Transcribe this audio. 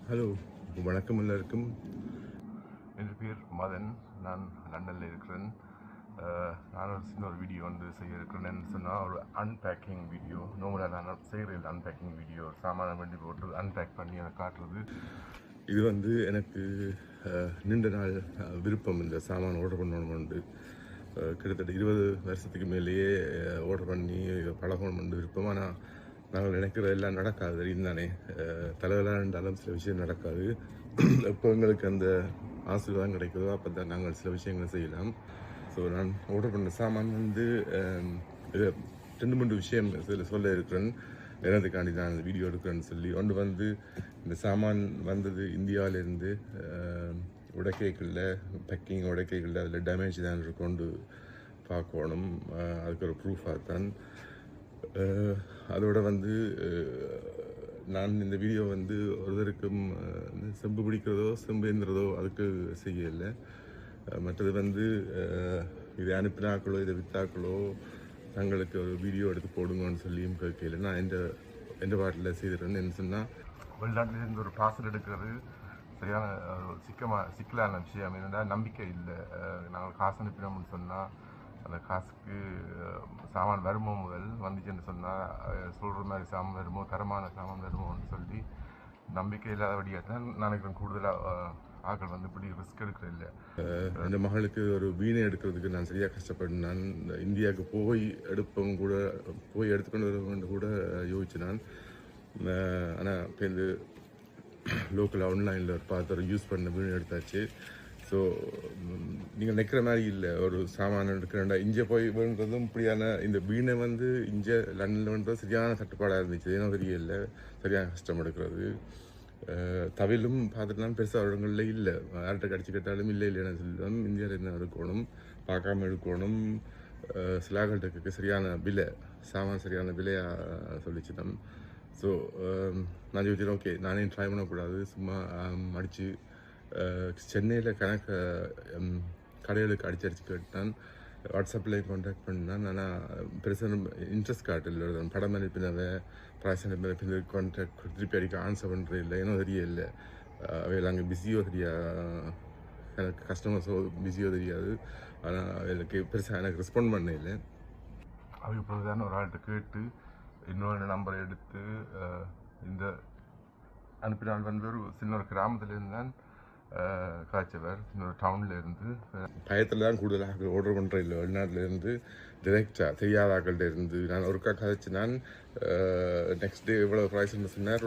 Hello, வணக்கம் எல்லாருக்கும். என் பேர் மதன். நான் லண்டனில் இருக்கிறேன். நான் ஒரு சின்ன ஒரு வீடியோ செய்ய இருக்கிறேன்னு சொன்னால் ஒரு அன்பேக்கிங் வீடியோ. நார்மலாக நான் செய்கிற அன்பேக்கிங் வீடியோ, சாமான வண்டி போட்டு அன்பேக் பண்ணி அதை காட்டுறது. இது எனக்கு நீண்ட நாள் விருப்பம். இந்த சாமான் ஆர்டர் பண்ணணும்னு கிட்டத்தட்ட 20 வருஷத்துக்கு மேலேயே ஆர்டர் பண்ணி பழகணும் விருப்பம். ஆனால் நாங்கள் நினைக்கிற எல்லாம் நடக்காது, தெரியும் தானே. தலைவலாக இருந்தாலும் சில விஷயம் நடக்காது. எப்போ எங்களுக்கு அந்த ஆசீர்வாதம் கிடைக்குதோ அப்போ தான் நாங்கள் சில விஷயங்களை செய்யலாம். ஸோ நான் ஆர்டர் பண்ண சாமான் இது 2-3 விஷயம் இதில் சொல்ல இருக்கிறேன். எனதுக்காண்டி நான் இந்த வீடியோ எடுக்கிறேன்னு சொல்லி. ஒன்று இந்த சாமான் வந்தது இந்தியாவிலேருந்து. உடைக்கைகளில் பேக்கிங் உடைக்கைகளில் அதில் டேமேஜ் தான் கொண்டு பார்க்கணும். அதுக்கு ஒரு ப்ரூஃபாக தான். அதோட நான் இந்த வீடியோ ஒருத்தருக்கும் செம்பு பிடிக்கிறதோ செம்பு ஏந்துறதோ அதுக்கு செய்யலை. மற்றது இதை அனுப்பினாக்களோ இதை வித்தாக்களோ தங்களுக்கு ஒரு வீடியோ எடுத்து போடுங்கன்னு சொல்லியும் கேட்கல. நான் எந்த பாட்டில் செய்திருந்தேன். என்ன சொன்னால், வெளிநாட்டிலேருந்து ஒரு பார்சல் எடுக்கிறது சரியான சிக்கலான விஷயம். என்னென்னா, நம்பிக்கை இல்லை. நாங்கள் காசு அனுப்பினோம்னு சொன்னால் அந்த காசுக்கு சாமான் வருமோ, முதல் வந்துச்சுன்னு சொன்னால் சொல்கிற மாதிரி சாமான் வருமோ, தரமான சாமான் வருமோன்னு சொல்லி நம்பிக்கை இல்லாதபடியாக தான் நினைக்கிறேன். கூடுதலாக ஆக்கள் இப்படி ரிஸ்க் எடுக்கிறது இல்லை. என் மகளுக்கு ஒரு வீணை எடுக்கிறதுக்கு நான் சரியாக கஷ்டப்பட்டேன். நான் இந்தியாவுக்கு போய் எடுத்துக்கொண்டு வருவேன் கூட யோசிச்சு நான். ஆனால் இப்போ லோக்கல் ஆன்லைனில் பார்த்து யூஸ் பண்ண வீணை எடுத்தாச்சு. ஸோ நீங்கள் நிற்கிற மாதிரி இல்லை. ஒரு சாமான எடுக்கிறேன்டா இங்கே போய் வேணுன்றதும் இப்படியான இந்த வீணை இங்கே லண்டனில் வேணுறது சரியான தட்டுப்பாடாக இருந்துச்சு. ஏன்னா தெரியல, சரியான கஷ்டம் எடுக்கிறது. தவிலும் பார்த்துட்டுலாம் பெருசாக இடங்களில் இல்லை. யார்கிட்ட கடிச்சு கேட்டாலும் இல்லைன்னு சொல்லுவோம். இந்தியாவில் என்ன எடுக்கணும், பார்க்காம எடுக்கணும். சிலாகல்ட்டுக்கு சரியான விலை, சாமான் சரியான விலையாக சொல்லிச்சுட்டோம். ஸோ நான் யோசிச்சேன், ஓகே நானே ட்ரை பண்ணக்கூடாது, சும்மா அடித்து சென்னையில் கடைகளுக்கு அடிச்சு கேட்டான். வாட்ஸ்அப்பில் கான்டாக்ட் பண்ணான். ஆனால் பெருசாக இன்ட்ரெஸ்ட் காட்டில் படம் அனுப்பினவை ப்ரைஸ் அனுப்பின கான்டாக்ட் திருப்பி அடிக்க ஆன்சர் பண்ணுறது இல்லை. ஏன்னா தெரியல, அவையில் அங்கே பிஸியோ தெரியாது, எனக்கு கஸ்டமர்ஸோ பிஸியோ தெரியாது. ஆனால் எனக்கு பெருசாக எனக்கு ரெஸ்பாண்ட் பண்ண இல்லை. அவங்க இப்போதான் ஒரு ஆள்கிட்ட கேட்டு இன்னொரு நம்பரை எடுத்து இந்த அனுப்பினால் ஒரு சின்ன ஒரு கிராமத்துலேருந்து தான் காய்ச்சவர், இன்னொரு டவுனில் இருந்து. பயத்தில் தான் கூடுதலாக ஆர்டர் பண்ணுறேன். இல்லை, வெளிநாட்டிலேருந்து டிரெக்டாக தெரியாத ஆக்கள்கிட்ட இருந்து நான் ஒருக்கா கதைச்சு. நான் நெக்ஸ்ட் டே எவ்வளோ ப்ரைஸ்ன்னு சொன்னார்.